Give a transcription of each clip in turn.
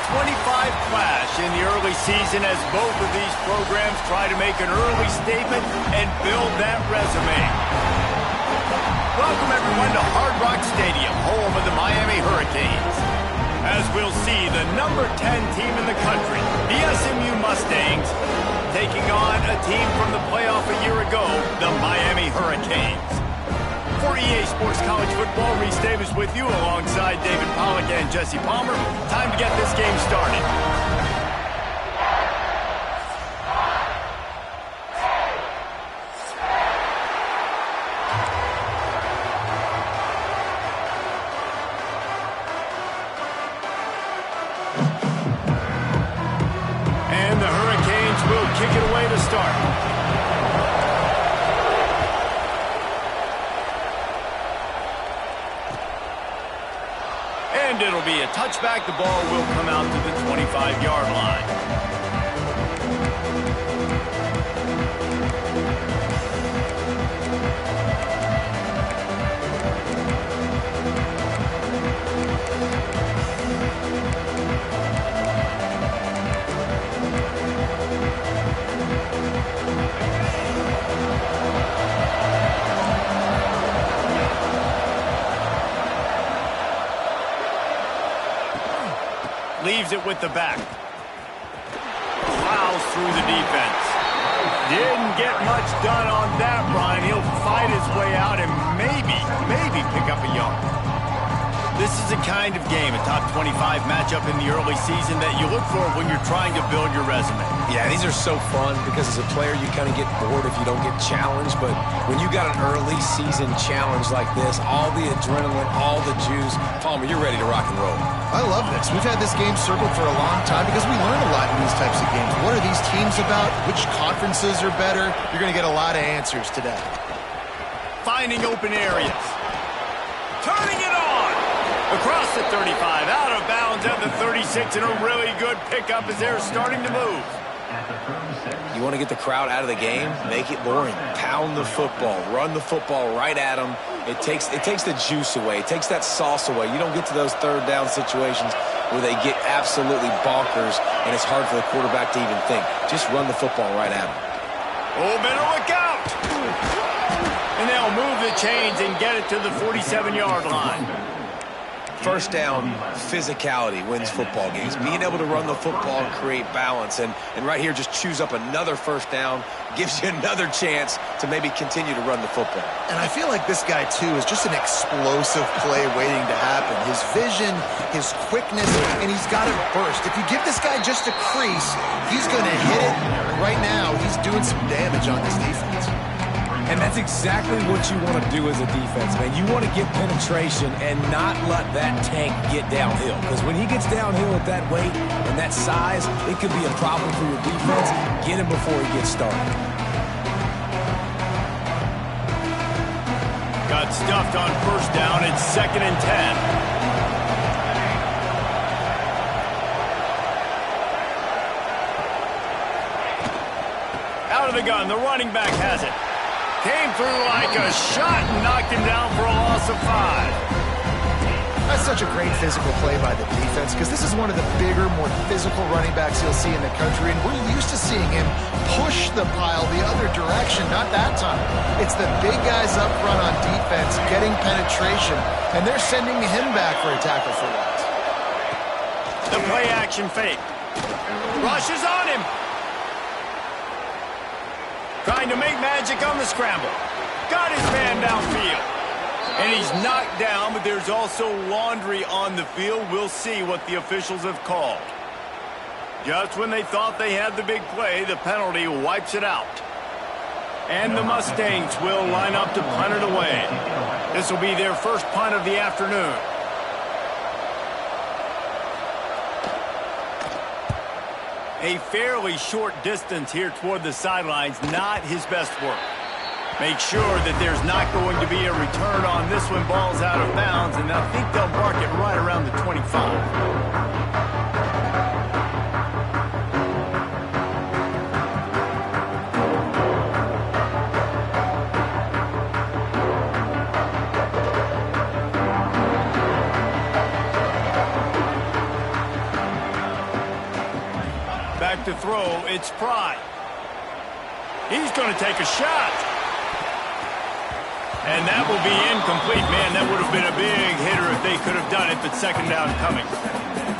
top 25 clash in the early season as both of these programs try to make an early statement and build that resume. Welcome, everyone, to Hard Rock Stadium, home of the Miami Hurricanes. As we'll see, the number 10 team in the country, the SMU Mustangs, taking on a team from the playoff a year ago, the Miami Hurricanes. For EA Sports College Football, Reese Davis with you alongside David Pollack and Jesse Palmer. Time to get this game started. And the Hurricanes will kick it away to start. And it'll be a touchback. The ball will come out to the 25-yard line. Leaves it with the back. Plows through the defense. Didn't get much done on that run. He'll fight his way out and maybe pick up a yard. This is a kind of game, a top 25 matchup in the early season that you look for when you're trying to build your resume. Yeah, these are so fun because as a player you kind of get bored if you don't get challenged, but when you got an early season challenge like this, all the adrenaline, all the juice, Palmer, you're ready to rock and roll. I love this. We've had this game circled for a long time because we learn a lot in these types of games. What are these teams about? Which conferences are better? You're going to get a lot of answers today. Finding open areas. Turning it on. Across the 35, out of bounds at the 36, and a really good pickup as they're starting to move. You want to get the crowd out of the game? Make it boring. Pound the football. Run the football right at them. It takes the juice away. It takes that sauce away. You don't get to those third down situations where they get absolutely bonkers, and it's hard for the quarterback to even think. Just run the football right at them. Oh, better look out! And they'll move the chains and get it to the 47-yard line. First down, physicality wins football games. Being able to run the football and create balance. And right here, just choose up another first down, gives you another chance to maybe continue to run the football. And I feel like this guy, too, is just an explosive play waiting to happen. His vision, his quickness, and he's got it burst. If you give this guy just a crease, he's going to hit it. Right now, he's doing some damage on this defense. And that's exactly what you want to do as a defense, man. You want to get penetration and not let that tank get downhill. Because when he gets downhill with that weight and that size, it could be a problem for your defense. Get him before he gets started. Got stuffed on first down. It's 2nd and 10. Out of the gun, the running back has it. Came through like a shot and knocked him down for a loss of 5. That's such a great physical play by the defense because this is one of the bigger, more physical running backs you'll see in the country, and we're used to seeing him push the pile the other direction. Not that time. It's the big guys up front on defense getting penetration, and they're sending him back for a tackle for loss. The play action fake. Rush is on him. Trying to make magic on the scramble. Got his man downfield. And he's knocked down, but there's also laundry on the field. We'll see what the officials have called. Just when they thought they had the big play, the penalty wipes it out. And the Mustangs will line up to punt it away. This will be their first punt of the afternoon. A fairly short distance here toward the sidelines, not his best work. Make sure that there's not going to be a return on this one. Ball's out of bounds, and I think they'll mark it right around the 25. Back to throw, it's Pride. He's going to take a shot. And that will be incomplete. Man, that would have been a big hitter if they could have done it, but second down coming.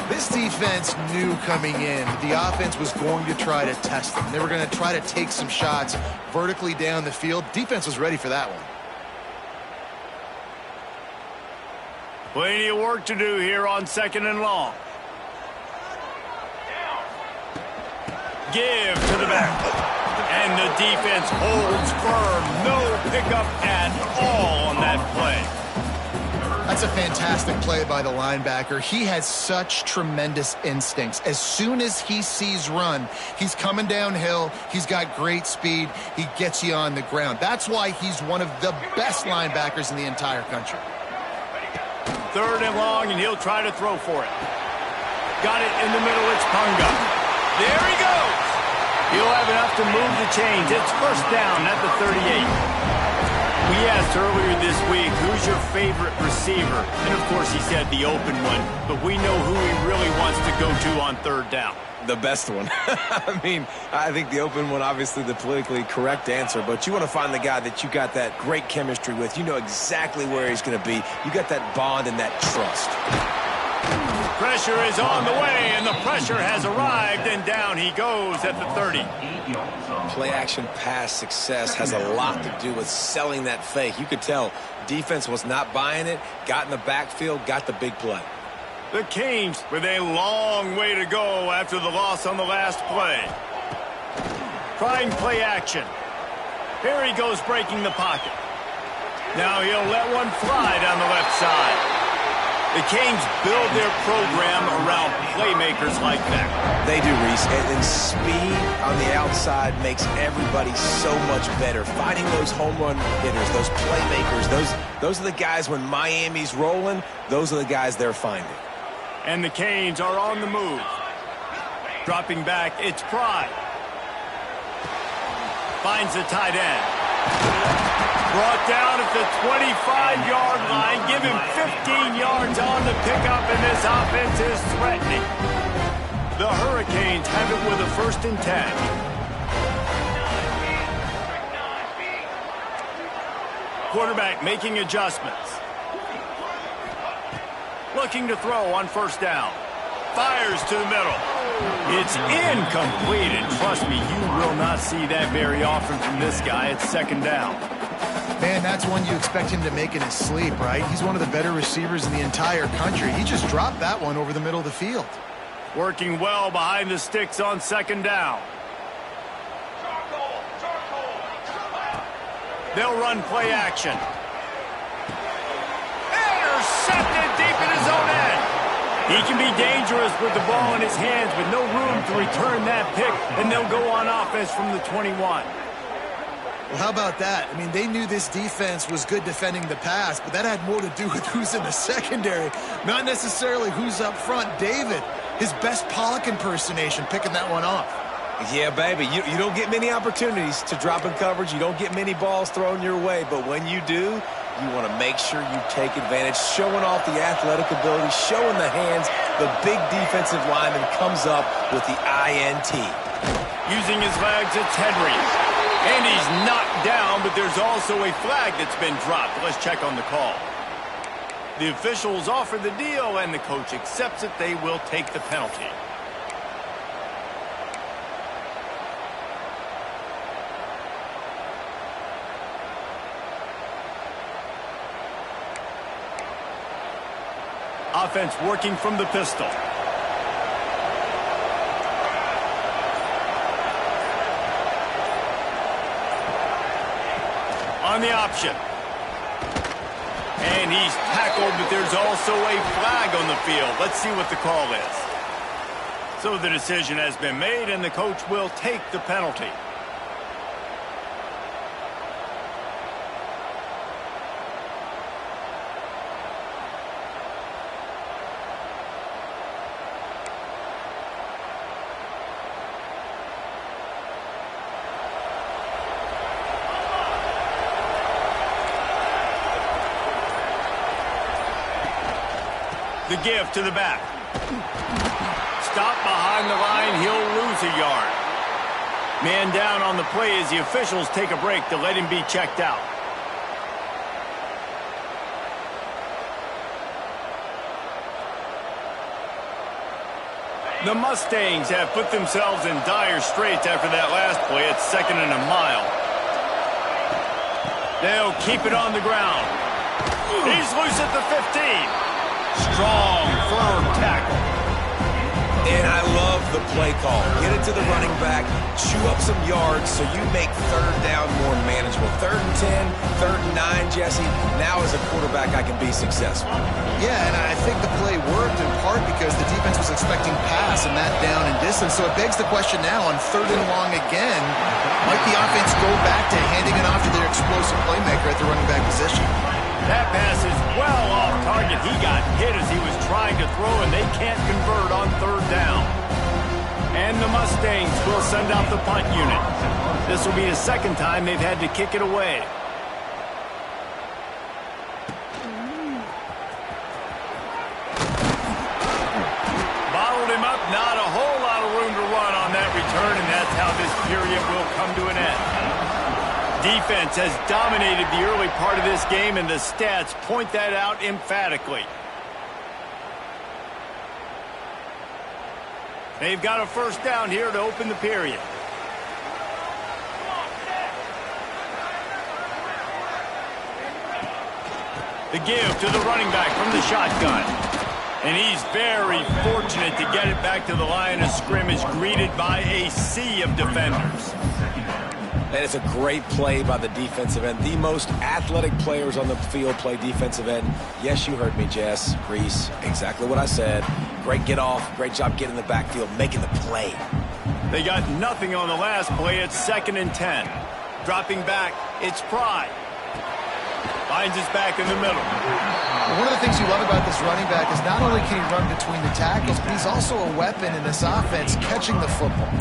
This defense knew coming in the offense was going to try to test them. They were going to try to take some shots vertically down the field. Defense was ready for that one. Plenty of work to do here on second and long. Give to the back. And the defense holds firm. No pickup at all on that play. That's a fantastic play by the linebacker. He has such tremendous instincts. As soon as he sees run, he's coming downhill. He's got great speed. He gets you on the ground. That's why he's one of the best linebackers in the entire country. Third and long, and he'll try to throw for it. Got it in the middle. It's Punga. There he goes. He'll have enough to move the chains. It's first down at the 38. We asked earlier this week, who's your favorite receiver? And, of course, he said the open one. But we know who he really wants to go to on third down. The best one. I mean, I think the open one, obviously the politically correct answer, but you want to find the guy that you got that great chemistry with. You know exactly where he's going to be. You got that bond and that trust. Pressure is on the way, and the pressure has arrived, and down he goes at the 30. Play-action pass success has a lot to do with selling that fake. You could tell defense was not buying it, got in the backfield, got the big play. The Canes with a long way to go after the loss on the last play. Trying play action. Here he goes breaking the pocket. Now he'll let one fly down the left side. The Canes build their program around playmakers like that. They do, Reese, and speed on the outside makes everybody so much better. Finding those home run hitters, those playmakers, those are the guys when Miami's rolling, those are the guys they're finding. And the Canes are on the move. Dropping back, it's Pride. Finds the tight end. Brought down at the 25-yard line. Give him 15 yards on the pickup, and this offense is threatening. The Hurricanes have it with a 1st and 10. Quarterback making adjustments. Looking to throw on first down. Fires to the middle. It's incomplete, and trust me, you will not see that very often from this guy. It's second down. Man, that's one you expect him to make in his sleep, right? He's one of the better receivers in the entire country. He just dropped that one over the middle of the field. Working well behind the sticks on second down. They'll run play action. Intercepted deep in his own end. He can be dangerous with the ball in his hands, but no room to return that pick, and they'll go on offense from the 21. Well, how about that? I mean, they knew this defense was good defending the pass, but that had more to do with who's in the secondary, not necessarily who's up front. David, his best Pollock impersonation, picking that one off. Yeah, baby, you don't get many opportunities to drop in coverage. You don't get many balls thrown your way, but when you do, you want to make sure you take advantage, showing off the athletic ability, showing the hands. The big defensive lineman comes up with the INT. Using his legs, it's Henry. And he's knocked down, but there's also a flag that's been dropped. Let's check on the call. The officials offer the deal, and the coach accepts it. They will take the penalty. Offense working from the pistol. On the option. And he's tackled, but there's also a flag on the field. Let's see what the call is. So the decision has been made, and the coach will take the penalty. The give to the back. Stop behind the line. He'll lose a yard. Man down on the play as the officials take a break to let him be checked out. The Mustangs have put themselves in dire straits after that last play. It's 2nd and a mile. They'll keep it on the ground. He's loose at the 15. Strong, firm tackle. And I love the play call. Get it to the running back, chew up some yards so you make 3rd down more manageable. 3rd and 10, 3rd and 9, Jesse. Now as a quarterback, I can be successful. Yeah, and I think the play worked in part because the defense was expecting pass and that down and distance. So it begs the question now on 3rd and long again, might the offense go back to handing it off to their explosive playmaker at the running back position? That pass is well off target. He got hit as he was trying to throw, and they can't convert on 3rd down. And the Mustangs will send out the punt unit. This will be the 2nd time they've had to kick it away. Bottled him up, not a whole lot of room to run on that return, and that's how this period will come to an end. Defense has dominated the early part of this game, and the stats point that out emphatically. They've got a 1st down here to open the period. The give to the running back from the shotgun. And he's very fortunate to get it back to the line of scrimmage, greeted by a sea of defenders. And it's a great play by the defensive end. The most athletic players on the field play defensive end. Yes, you heard me, Jess, Reese. Exactly what I said. Great get off. Great job getting in the backfield, making the play. They got nothing on the last play. It's 2nd and 10. Dropping back, it's Pride. Finds his back in the middle. One of the things you love about this running back is not only can he run between the tackles, but he's also a weapon in this offense, catching the football.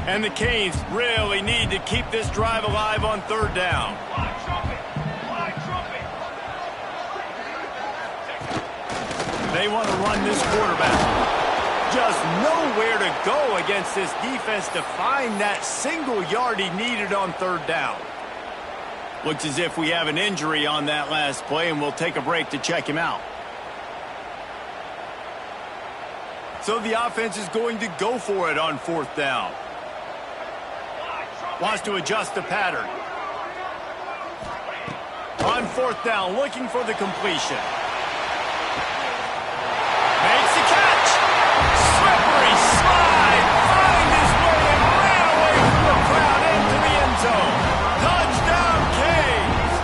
And the Canes really need to keep this drive alive on 3rd down. They want to run this quarterback. Just nowhere to go against this defense to find that single yard he needed on 3rd down. Looks as if we have an injury on that last play, and we'll take a break to check him out. So the offense is going to go for it on 4th down. Wants to adjust the pattern. On 4th down, looking for the completion. Makes the catch. Slippery slide. Find his way and ran away from the crowd into the end zone. Touchdown, Canes.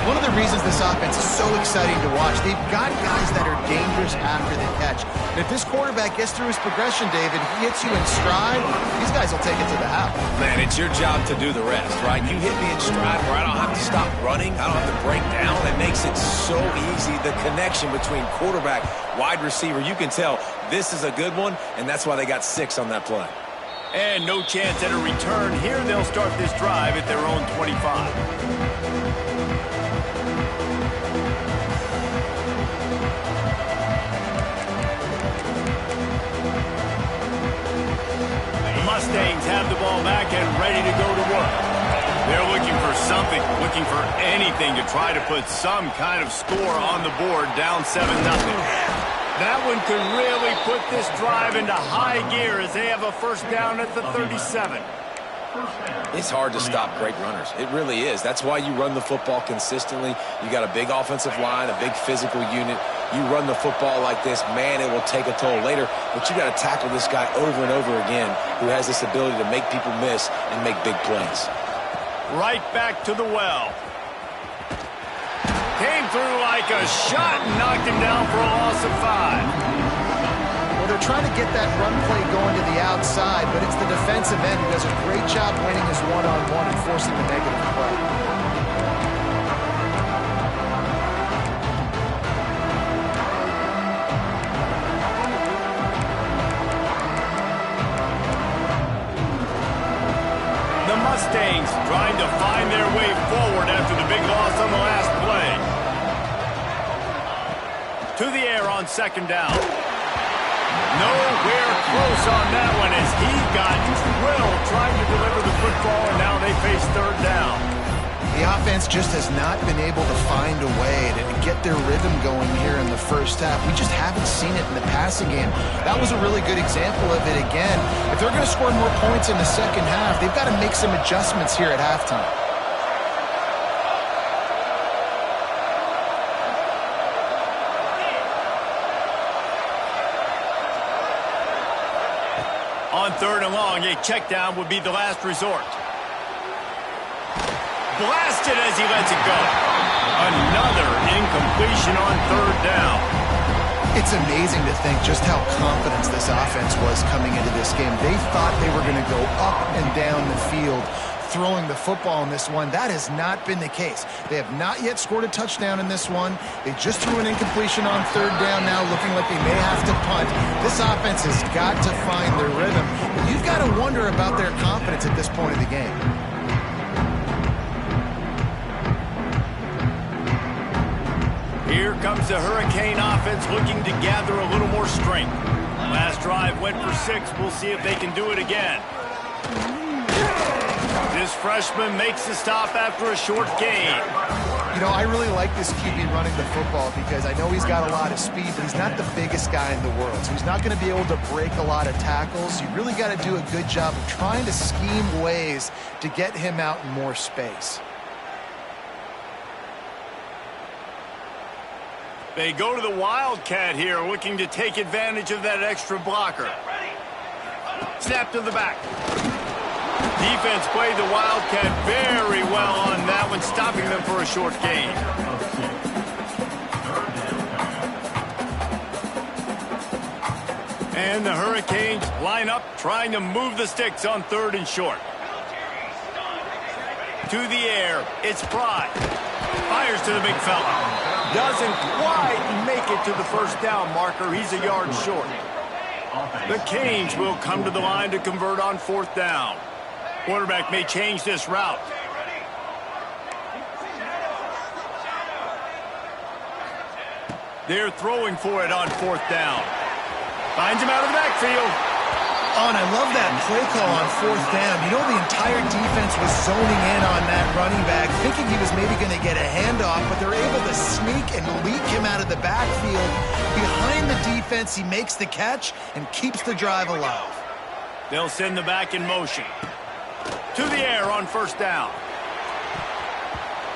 One of the reasons this offense is so exciting to watch, they've got guys that are dangerous after the catch. And if this quarterback gets through his progression, David, he hits you in stride, these guys will take it to the house. Man, it's your job to do the rest, right? You hit me in stride where I don't have to stop running. I don't have to break down. It makes it so easy. The connection between quarterback, wide receiver, you can tell this is a good one, and that's why they got 6 on that play. And no chance at a return. Here they'll start this drive at their own 25. Mustangs have the ball back and ready to go to work. They're looking for something, looking for anything to try to put some kind of score on the board, down 7-0. That one could really put this drive into high gear as they have a 1st down at the 37. It's hard to stop great runners. It really is. That's why you run the football consistently. You got a big offensive line, a big physical unit. You run the football like this, man, it will take a toll later. But you got to tackle this guy over and over again who has this ability to make people miss and make big plays. Right back to the well. Came through like a shot and knocked him down for a loss of 5. Well, they're trying to get that run play going to the outside, but it's the defensive end who does a great job winning his one-on-one and forcing the negative play. The Mustangs trying to find their way forward after the big loss on the last play. To the air on second down. Nowhere close on that one as he got drilled trying to deliver the football, and now they face third down. The offense just has not been able to find a way to get their rhythm going here in the first half. We just haven't seen it in the passing game. That was a really good example of it again. If they're going to score more points in the second half, they've got to make some adjustments here at halftime. On third and long, a check down would be the last resort. Blasted as he lets it go. Another incompletion on third down. It's amazing to think just how confident this offense was coming into this game. They thought they were going to go up and down the field throwing the football in this one. That has not been the case. They have not yet scored a touchdown in this one. They just threw an incompletion on third down now, looking like they may have to punt. This offense has got to find their rhythm. But you've got to wonder about their confidence at this point of the game. Here comes the Hurricane offense looking to gather a little more strength. Last drive went for 6. We'll see if they can do it again. This freshman makes the stop after a short gain. You know, I really like this QB running the football because I know he's got a lot of speed, but he's not the biggest guy in the world. So he's not going to be able to break a lot of tackles. You really got to do a good job of trying to scheme ways to get him out in more space. They go to the Wildcat here, looking to take advantage of that extra blocker. Snap to the back. Defense played the Wildcat very well on that one, stopping them for a short gain. And the Hurricanes line up, trying to move the sticks on third and short. To the air, it's Fry. Fires to the big fella. Doesn't quite make it to the first down marker. He's a yard short. The Canes will come to the line to convert on fourth down. Quarterback may change this route. They're throwing for it on fourth down. Finds him out of the backfield. Oh, and I love that play call on fourth down. You know, the entire defense was zoning in on that running back, thinking he was maybe going to get a handoff, but they're able to sneak and leak him out of the backfield. Behind the defense, he makes the catch and keeps the drive alive. They'll send the back in motion. To the air on first down.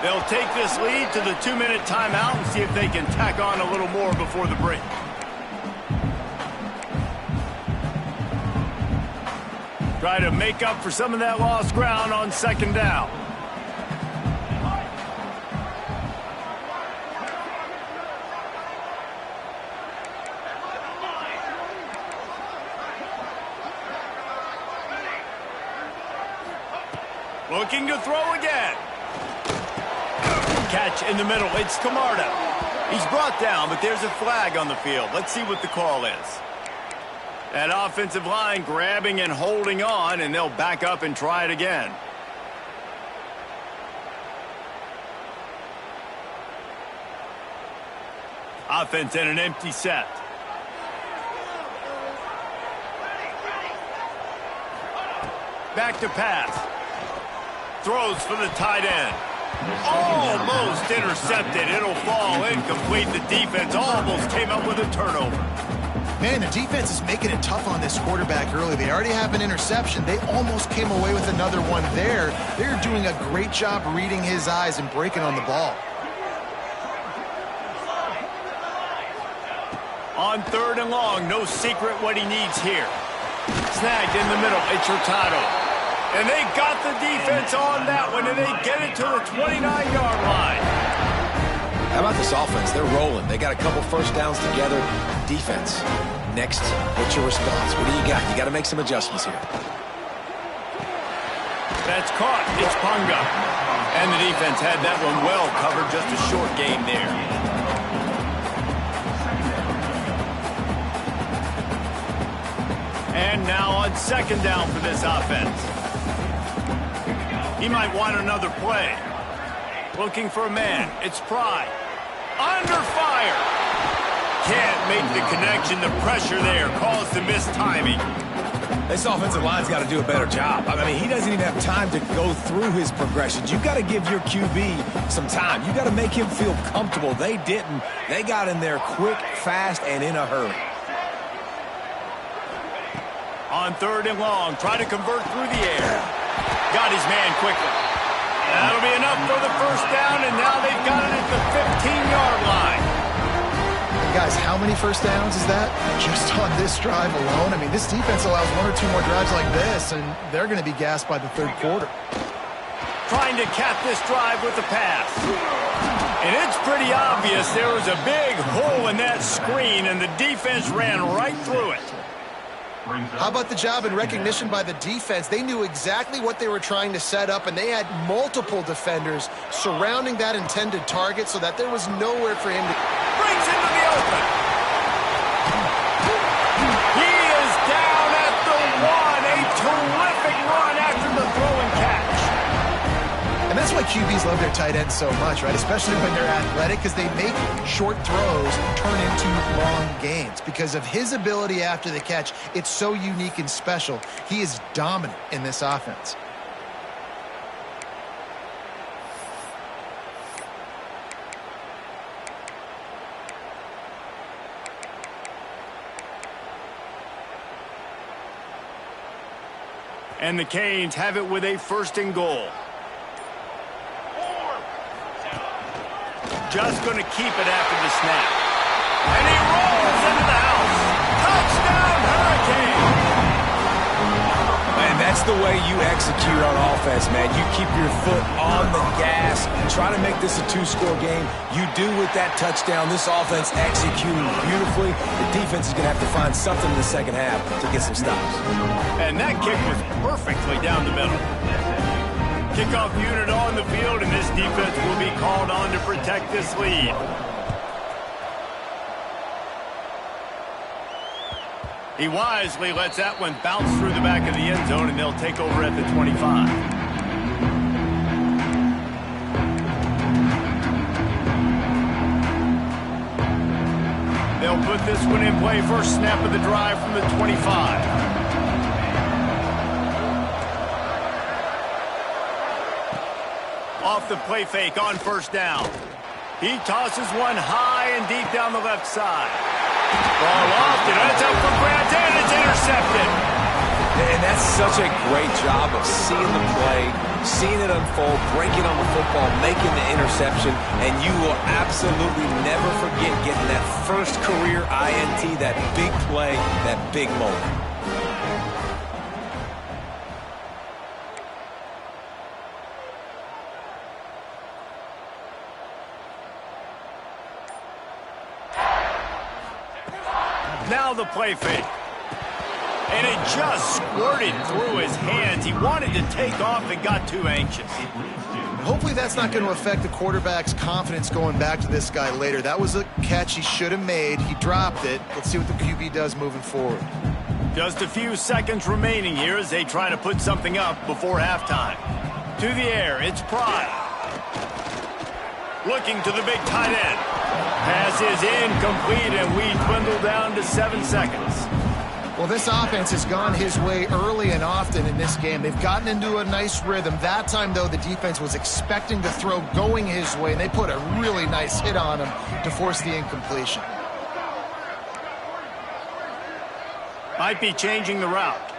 They'll take this lead to the 2-minute timeout and see if they can tack on a little more before the break. Try to make up for some of that lost ground on second down. Looking to throw again. Catch in the middle. It's Camarda. He's brought down, but there's a flag on the field. Let's see what the call is. That offensive line grabbing and holding on, and they'll back up and try it again. Offense in an empty set. Back to pass. Throws for the tight end. Almost intercepted. It'll fall incomplete. The defense almost came up with a turnover. Man, the defense is making it tough on this quarterback early. They already have an interception. They almost came away with another one there. They're doing a great job reading his eyes and breaking on the ball. On third and long, no secret what he needs here. Snagged in the middle, it's Hurtado. And they got the defense on that one, and they get it to the 29-yard line. How about this offense? They're rolling. They got a couple first downs together. Defense. Next, what's your response? What do you got? You got to make some adjustments here. That's caught. It's Punga. And the defense had that one well covered. Just a short game there. And now on second down for this offense. He might want another play. Looking for a man. It's Pride. Under fire. can't make the connection. The pressure there caused the missed timing. This offensive line's got to do a better job. I mean, he doesn't even have time to go through his progressions. You've got to give your QB some time. You've got to make him feel comfortable. They didn't. They got in there quick, fast, and in a hurry. On 3rd and long, try to convert through the air. Got his man quickly. That'll be enough for the first down, and now they've got it at the 15-yard line. Guys, how many first downs is that just on this drive alone? I mean, this defense allows 1 or 2 more drives like this, and they're going to be gassed by the 3rd quarter. Trying to cap this drive with the pass. And it's pretty obvious there was a big hole in that screen, and the defense ran right through it. How about the job and recognition by the defense? They knew exactly what they were trying to set up, and they had multiple defenders surrounding that intended target so that there was nowhere for him to... Brings into the open. He is down at the 1. A terrific run after the throw and catch. And that's why QBs love their tight ends so much, right? Especially when they're athletic, because they make short throws turn into long gains. Because of his ability after the catch, it's so unique and special. He is dominant in this offense. And the Canes have it with a 1st and goal. Just going to keep it after the snap. And he rolls into the house. Touchdown, Hurricane! Man, that's the way you execute on offense, man. You keep your foot on the gas, try to make this a 2-score game. You do with that touchdown. This offense executing beautifully. The defense is going to have to find something in the second half to get some stops. And that kick was perfectly down the middle. Kickoff unit on the field, and this defense will be called on to protect this lead. He wisely lets that one bounce through the back of the end zone, and they'll take over at the 25. They'll put this one in play. First snap of the drive from the 25. Off the play fake on 1st down. He tosses one high and deep down the left side. Ball off, and it's up for grabs, and it's intercepted. And that's such a great job of seeing the play, seeing it unfold, breaking on the football, making the interception, and you will absolutely never forget getting that first career INT, that big play, that big moment. Now the play fake. And it just squirted through his hands. He wanted to take off and got too anxious. Hopefully that's not going to affect the quarterback's confidence going back to this guy later. That was a catch he should have made. He dropped it. Let's see what the QB does moving forward. Just a few seconds remaining here as they try to put something up before halftime. To the air, it's Pride. Looking to the big tight end. Pass is incomplete, and we dwindle down to 7 seconds. Well, this offense has gone his way early and often in this game. They've gotten into a nice rhythm. That time, though, the defense was expecting the throw going his way, and they put a really nice hit on him to force the incompletion. Might be changing the route.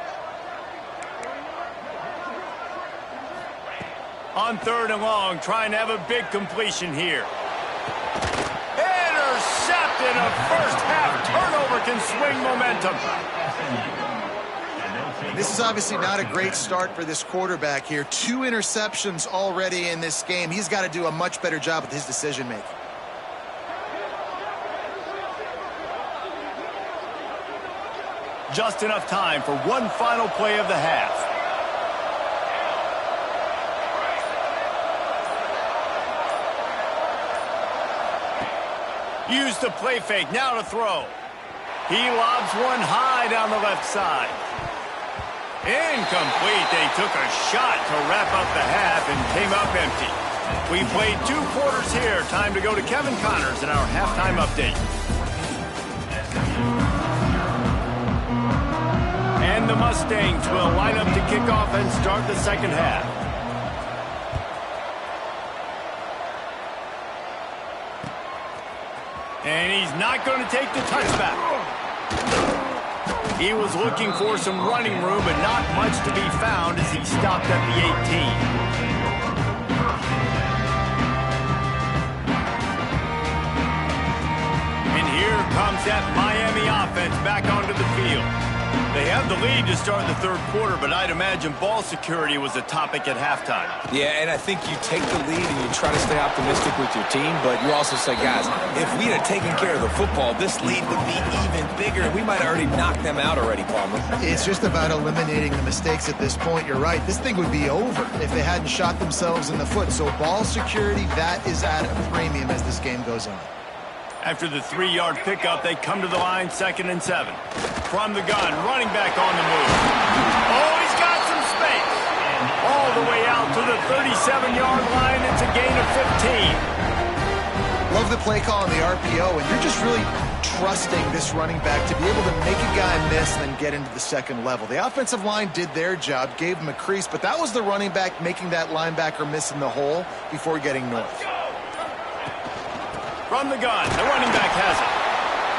On 3rd and long, trying to have a big completion here. Intercepted. A first half turnover can swing momentum. This is obviously not a great start for this quarterback here. 2 interceptions already in this game. He's got to do a much better job with his decision-making. Just enough time for one final play of the half. Use the play fake, now to throw. He lobs one high down the left side. Incomplete. They took a shot to wrap up the half and came up empty. We played 2 quarters here. Time to go to Kevin Connors in our halftime update. And the Mustangs will line up to kick off and start the second half. And he's not going to take the touchback. He was looking for some running room, but not much to be found as he stopped at the 18. Here comes that Miami offense back onto the field. They have the lead to start the third quarter, but I'd imagine ball security was a topic at halftime. Yeah, and I think you take the lead and you try to stay optimistic with your team, but you also say, guys, if we had taken care of the football, this lead would be even bigger. We might have already knocked them out already, Palmer. It's just about eliminating the mistakes at this point. You're right. This thing would be over if they hadn't shot themselves in the foot. So ball security, that is at a premium as this game goes on. After the 3-yard pickup, they come to the line, 2nd and 7. From the gun, running back on the move. Oh, he's got some space. All the way out to the 37-yard line. It's a gain of 15. Love the play call on the RPO, and you're just really trusting this running back to be able to make a guy miss and then get into the second level. The offensive line did their job, gave him a crease, but that was the running back making that linebacker miss in the hole before getting north. From the gun, the running back has it.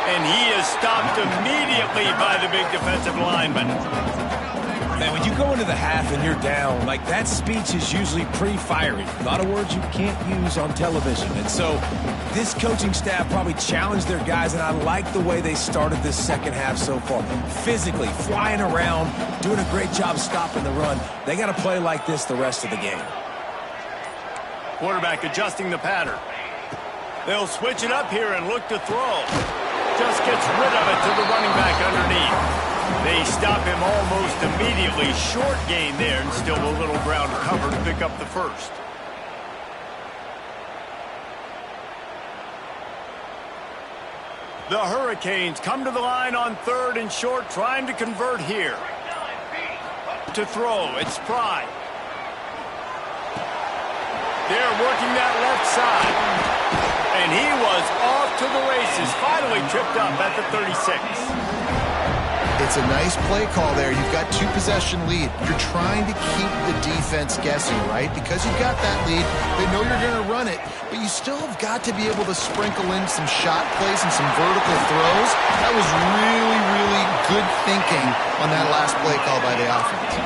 And he is stopped immediately by the big defensive lineman. Man, when you go into the half and you're down, like that speech is usually pretty fiery. A lot of words you can't use on television. And so this coaching staff probably challenged their guys, and I like the way they started this second half so far. Physically, flying around, doing a great job stopping the run. They got to play like this the rest of the game. Quarterback adjusting the pattern. They'll switch it up here and look to throw. Just gets rid of it to the running back underneath. They stop him almost immediately. Short gain there and still a little ground cover to pick up the first. The Hurricanes come to the line on 3rd and short, trying to convert here. To throw, it's Pride. They're working that left side. And he was off to the races, finally tripped up at the 36. It's a nice play call there. You've got 2-possession lead. You're trying to keep the defense guessing, right? Because you've got that lead, they know you're going to run it, but you still have got to be able to sprinkle in some shot plays and some vertical throws. That was really, really good thinking on that last play call by the offense.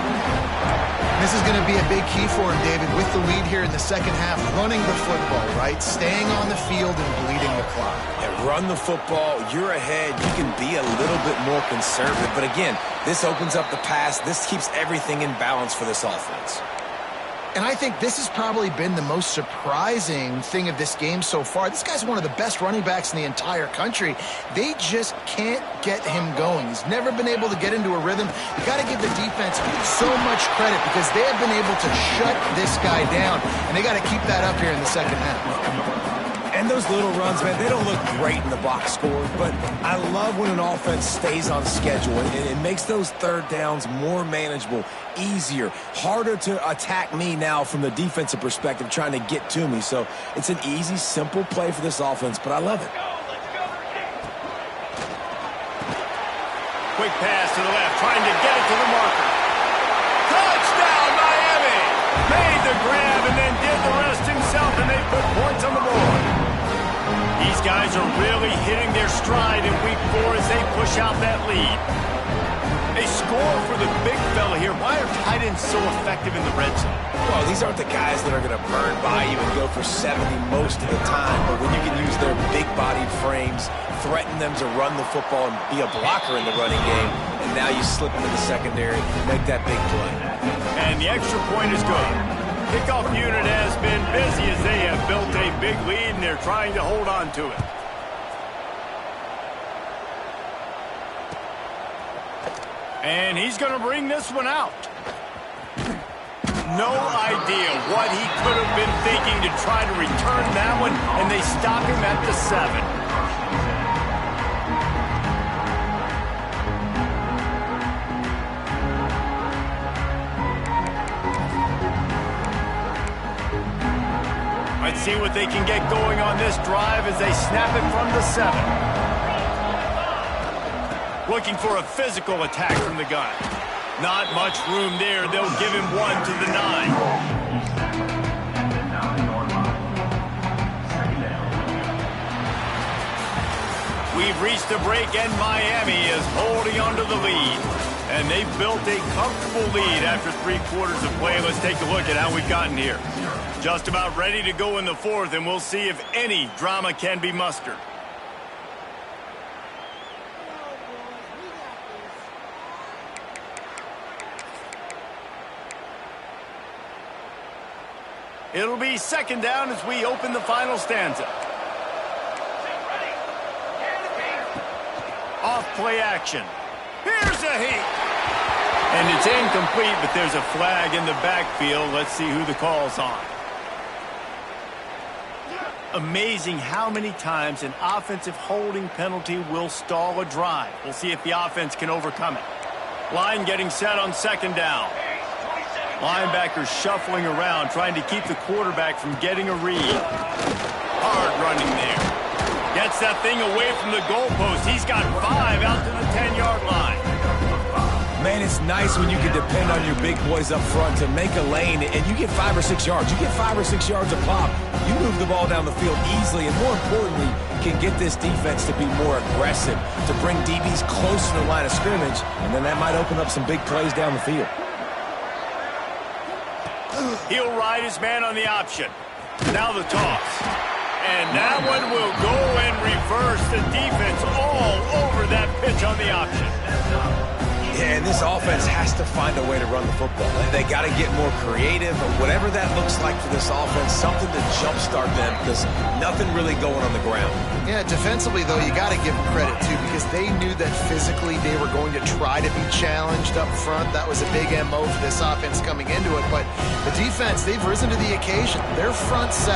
This is going to be a big key for him, David, with the lead here in the second half, running the football, right? Staying on the field and bleeding the clock. And run the football, you're ahead, you can be a little bit more conservative. But again, this opens up the pass. This keeps everything in balance for this offense. And I think this has probably been the most surprising thing of this game so far. This guy's one of the best running backs in the entire country. They just can't get him going. He's never been able to get into a rhythm. You got to give the defense so much credit because they have been able to shut this guy down, and they got to keep that up here in the second half. And those little runs, man, they don't look great in the box score, but I love when an offense stays on schedule, and it makes those third downs more manageable, easier, harder to attack me now from the defensive perspective trying to get to me. So it's an easy, simple play for this offense, but I love it. Quick pass to the left, trying to get it to the marker. Touchdown, Miami! Made the grab and then did the rest himself, and they put points on the board. These guys are really hitting their stride in week 4 as they push out that lead. They score for the big fella here. Why are tight ends so effective in the red zone? Well, these aren't the guys that are going to burn by you and go for 70 most of the time, but when you can use their big-bodied frames, threaten them to run the football and be a blocker in the running game, and now you slip into the secondary, make that big play. And the extra point is good. Kickoff unit has been busy as they have built a big lead, and they're trying to hold on to it. And he's going to bring this one out. No idea what he could have been thinking to try to return that one, and they stop him at the 7. Let's see what they can get going on this drive as they snap it from the 7. looking for a physical attack from the gun. Not much room there. They'll give him one to the 9. We've reached a break, and Miami is holding on to the lead. And they've built a comfortable lead after 3 quarters of play. Let's take a look at how we've gotten here. Just about ready to go in the 4th, and we'll see if any drama can be mustered. It'll be 2nd down as we open the final stanza. Off-play action. Here's a heat. And it's incomplete, but there's a flag in the backfield. Let's see who the call's on. Amazing how many times an offensive holding penalty will stall a drive. We'll see if the offense can overcome it. Line getting set on 2nd down. Linebackers shuffling around, trying to keep the quarterback from getting a read. Hard running there. Gets that thing away from the goalpost. He's got 5 out to the 10-yard line. Man, it's nice when you can depend on your big boys up front to make a lane, and you get 5 or 6 yards. You get 5 or 6 yards a pop. You move the ball down the field easily, and more importantly, can get this defense to be more aggressive, to bring DBs close to the line of scrimmage, and then that might open up some big plays down the field. He'll ride his man on the option. Now the toss. And that one will go and reverse. The defense all over that pitch on the option. Yeah, and this offense has to find a way to run the football. They got to get more creative, or whatever that looks like for this offense, something to jumpstart them, because nothing really going on the ground. Yeah, defensively, though, you got to give them credit, too, because they knew that physically they were going to try to be challenged up front. That was a big MO for this offense coming into it. But the defense, they've risen to the occasion. Their front 7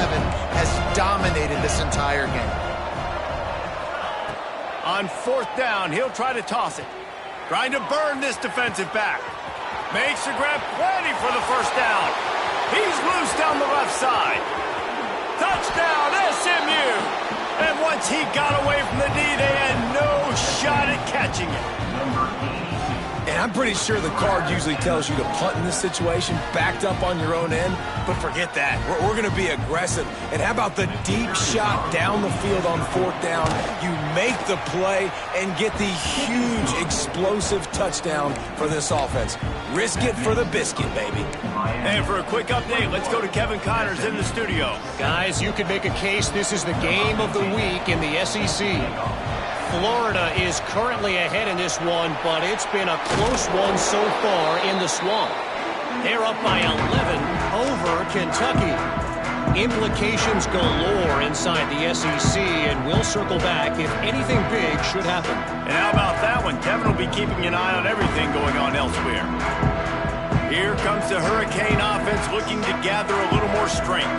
has dominated this entire game. On 4th down, he'll try to toss it. Trying to burn this defensive back. Makes the grab, plenty for the 1st down. He's loose down the left side. Touchdown, SMU. And once he got away from the D, they had no shot at catching it. And I'm pretty sure the card usually tells you to punt in this situation, backed up on your own end, but forget that. We're going to be aggressive. And how about the deep shot down the field on 4th down? You make the play and get the huge, explosive touchdown for this offense. Risk it for the biscuit, baby. And for a quick update, let's go to Kevin Connors in the studio. Guys, you could make a case this is the game of the week in the SEC. Florida is currently ahead in this one, but it's been a close one so far in the Swamp. They're up by 11 over Kentucky. Implications galore inside the SEC, and we'll circle back if anything big should happen. And how about that one? Kevin will be keeping an eye on everything going on elsewhere. Here comes the Hurricane offense looking to gather a little more strength.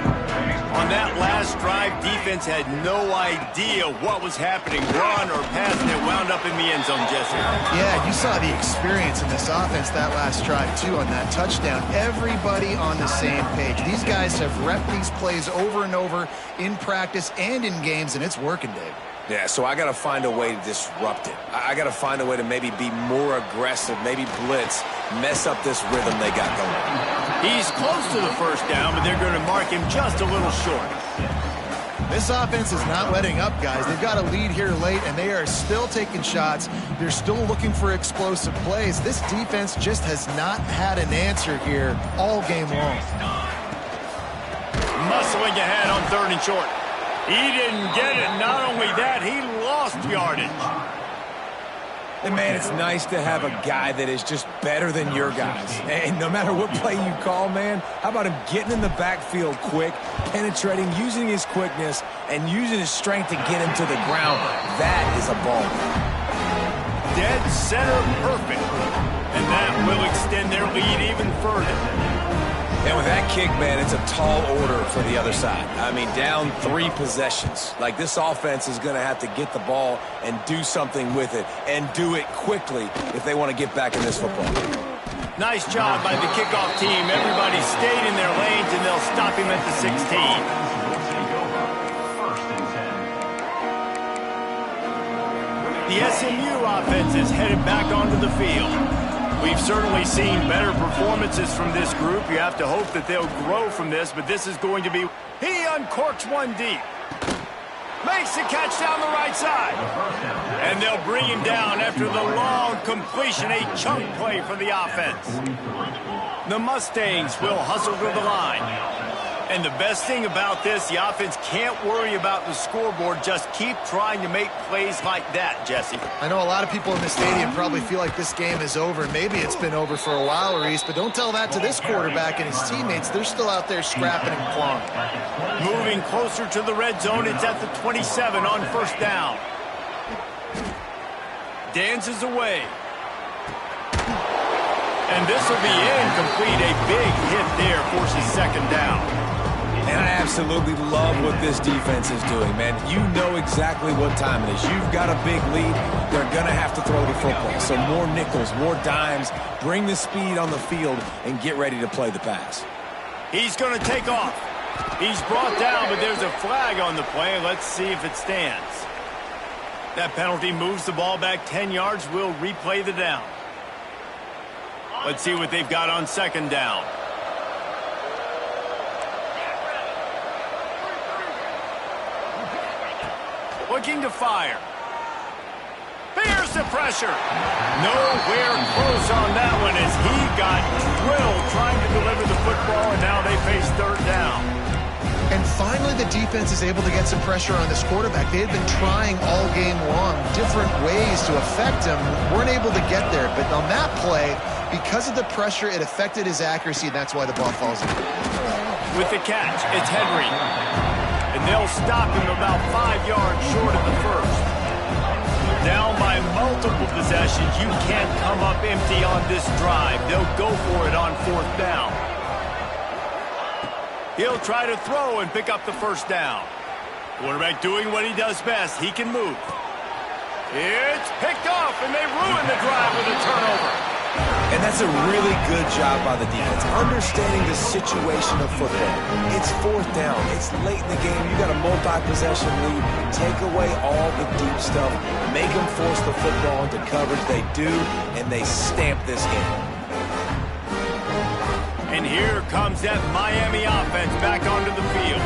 On that last drive, defense had no idea what was happening, run or pass, and it wound up in the end zone, Jesse. Yeah, you saw the experience in this offense that last drive, too, on that touchdown. Everybody on the same page. These guys have repped these plays over and over in practice and in games, and it's working, Dave. Yeah, so I got to find a way to disrupt it. I got to find a way to maybe be more aggressive, maybe blitz, mess up this rhythm they got going. He's close to the 1st down, but they're going to mark him just a little short. This offense is not letting up, guys. They've got a lead here late, and they are still taking shots. They're still looking for explosive plays. This defense just has not had an answer here all game long. Muscling ahead on 3rd and short. He didn't get it. Not only that, he lost yardage. And, man, it's nice to have a guy that is just better than your guys. And no matter what play you call, man, how about him getting in the backfield quick, penetrating, using his quickness, and using his strength to get him to the ground. That is a ball. Dead center perfect. And that will extend their lead even further. And with that kick, man, it's a tall order for the other side. I mean, down 3 possessions. Like, this offense is going to have to get the ball and do something with it, and do it quickly if they want to get back in this football. Nice job by the kickoff team. Everybody stayed in their lanes, and they'll stop him at the 16. the SMU offense is headed back onto the field. We've certainly seen better performances from this group. You have to hope that they'll grow from this, but this is going to be... He uncorks one deep. Makes the catch down the right side. And they'll bring him down after the long completion, a chunk play for the offense. The Mustangs will hustle to the line. And the best thing about this, the offense can't worry about the scoreboard. Just keep trying to make plays like that, Jesse. I know a lot of people in the stadium probably feel like this game is over. Maybe it's been over for a while, Reese, but don't tell that to this quarterback and his teammates. They're still out there scrapping and clawing. Moving closer to the red zone, it's at the 27 on first down. Dances away. And this will be incomplete. A big hit there forces second down. And I absolutely love what this defense is doing, man. You know exactly what time it is. You've got a big lead. They're going to have to throw the football. So more nickels, more dimes. Bring the speed on the field and get ready to play the pass. He's going to take off. He's brought down, but there's a flag on the play. Let's see if it stands. That penalty moves the ball back 10 yards. We'll replay the down. Let's see what they've got on second down. Looking to fire. Bears the pressure. Nowhere close on that one as he got drilled trying to deliver the football, and now they face third down. And finally, the defense is able to get some pressure on this quarterback. They had been trying all game long, different ways to affect him. Weren't able to get there, but on that play, because of the pressure, it affected his accuracy, and that's why the ball falls in. With the catch, it's Henry. And they'll stop him about 5 yards short of the first. Down by multiple possessions, you can't come up empty on this drive. They'll go for it on fourth down. He'll try to throw and pick up the first down. Quarterback doing what he does best. He can move. It's picked off, and they ruin the drive with a turnover. And that's a really good job by the defense, understanding the situation of football. It's fourth down. It's late in the game. You got a multi-possession lead. Take away all the deep stuff. Make them force the football into coverage. They do, and they stamp this game. And here comes that Miami offense back onto the field.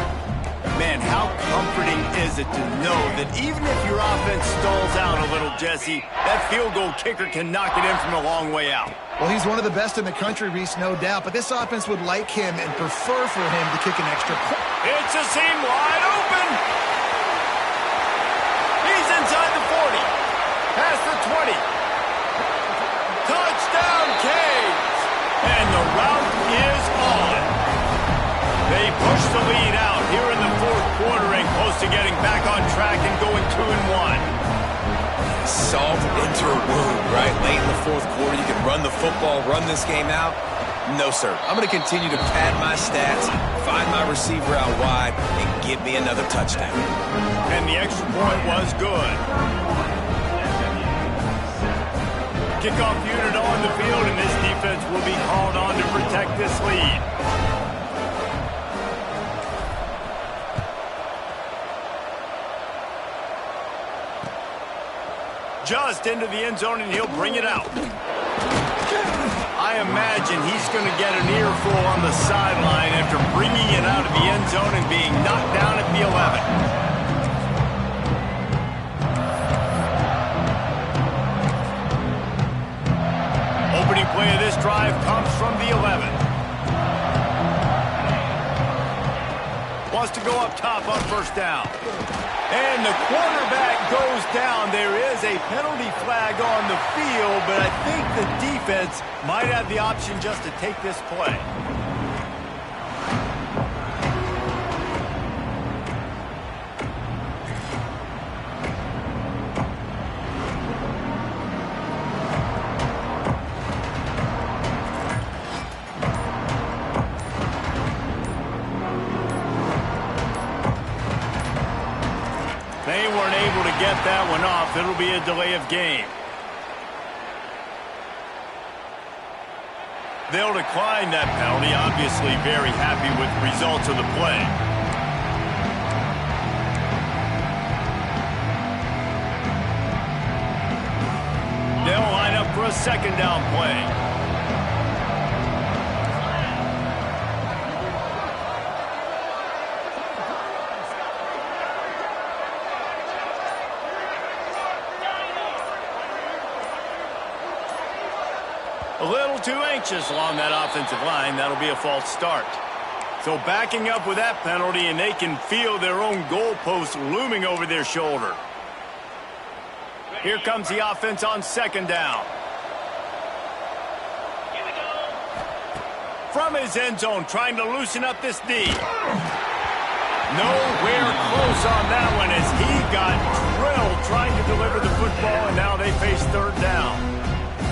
Man, how comforting is it to know that even if your offense stalls out a little, Jesse, that field goal kicker can knock it in from a long way out. Well, he's one of the best in the country, Reese, no doubt, but this offense would like him and prefer for him to kick an extra point. It's a seam wide open. He's inside the 40. Past the 20. Touchdown, Canes. And the route is on. They push the lead out here in the fourth quarter and close to getting back on track and going 2-1. Salt into a wound, right? Late in the fourth quarter, you can run the football, run this game out. No, sir. I'm going to continue to pad my stats, find my receiver out wide, and give me another touchdown. And the extra point was good. Kickoff unit on the field, and this defense will be called on to protect this lead. Just into the end zone, and he'll bring it out. I imagine he's going to get an earful on the sideline after bringing it out of the end zone and being knocked down at the 11. Opening play of this drive comes from the 11. Wants to go up top on first down. And the quarterback goes down. There is a penalty flag on the field, but I think the defense might have the option just to take this play. They weren't able to get that one off. It'll be a delay of game. They'll decline that penalty. Obviously very happy with the results of the play. a second down play. A little too anxious along that offensive line. That'll be a false start. So backing up with that penalty, and they can feel their own goalpost looming over their shoulder. Here comes the offense on second down. From his end zone, trying to loosen up this D. Nowhere close on that one as he got drilled trying to deliver the football, and now they face third down.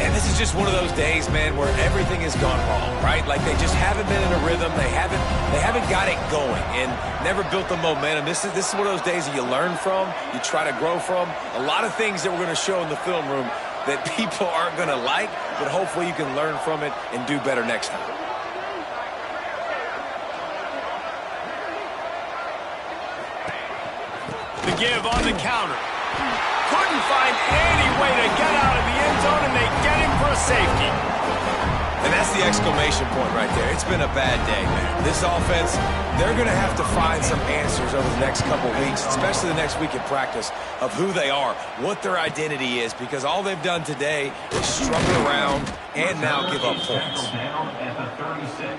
And this is just one of those days, man, where everything has gone wrong, right? Like they just haven't been in a rhythm. They haven't got it going and never built the momentum. This is one of those days that you learn from, you try to grow from. A lot of things that we're going to show in the film room that people aren't going to like, but hopefully you can learn from it and do better next time. The give on the counter. Couldn't find any way to get out of the end zone, and they get him for a safety. And that's the exclamation point right there. It's been a bad day, man. This offense, they're going to have to find some answers over the next couple weeks, especially the next week in practice, of who they are, what their identity is, because all they've done today is struggle around and now give up points. Down at the 36,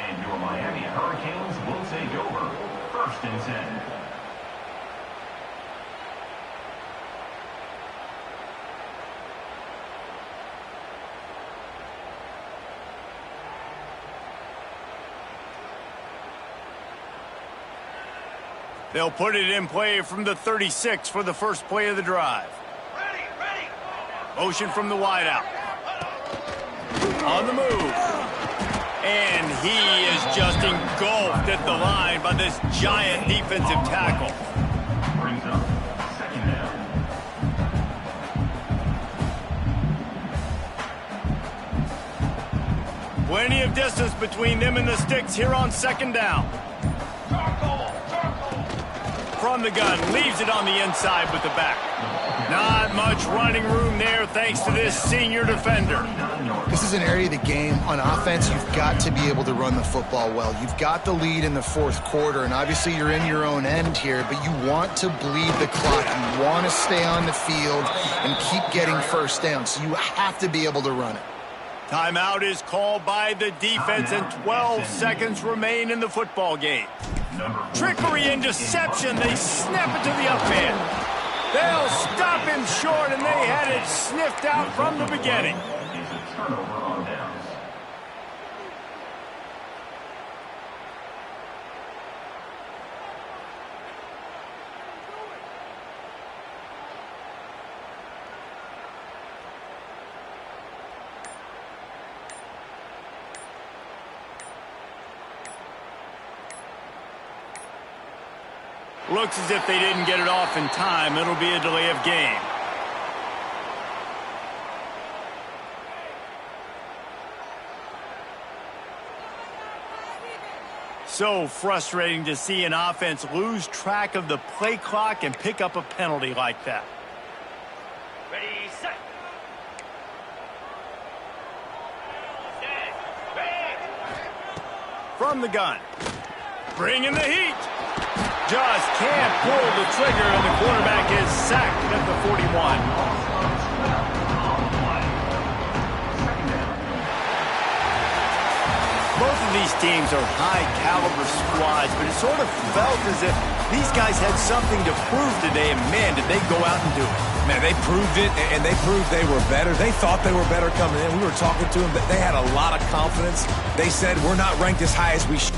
and your Miami Hurricanes will take over. 1st and 10. They'll put it in play from the 36 for the first play of the drive. Ready. Motion from the wideout. On the move. And he is just engulfed at the line by this giant defensive tackle. Brings up 2nd down. Plenty of distance between them and the sticks here on 2nd down. From the gun, leaves it on the inside with the back. Not much running room there thanks to this senior defender. This is an area of the game. On offense, you've got to be able to run the football well. You've got the lead in the 4th quarter, and obviously you're in your own end here, but you want to bleed the clock. You want to stay on the field and keep getting first down, so you have to be able to run it. Timeout is called by the defense, and 12 seconds remain in the football game. Trickery and deception. They snap it to the upend. They'll stop him short, and they had it sniffed out from the beginning. Is a turnover on downs. Looks as if they didn't get it off in time. It'll be a delay of game. So frustrating to see an offense lose track of the play clock and pick up a penalty like that. Ready, set. From the gun. Bring in the heat. Just can't pull the trigger, and the quarterback is sacked at the 41. Both of these teams are high-caliber squads, but it sort of felt as if these guys had something to prove today, and man, did they go out and do it. Man, they proved it, and they proved they were better. They thought they were better coming in. We were talking to them, but they had a lot of confidence. They said, we're not ranked as high as we should.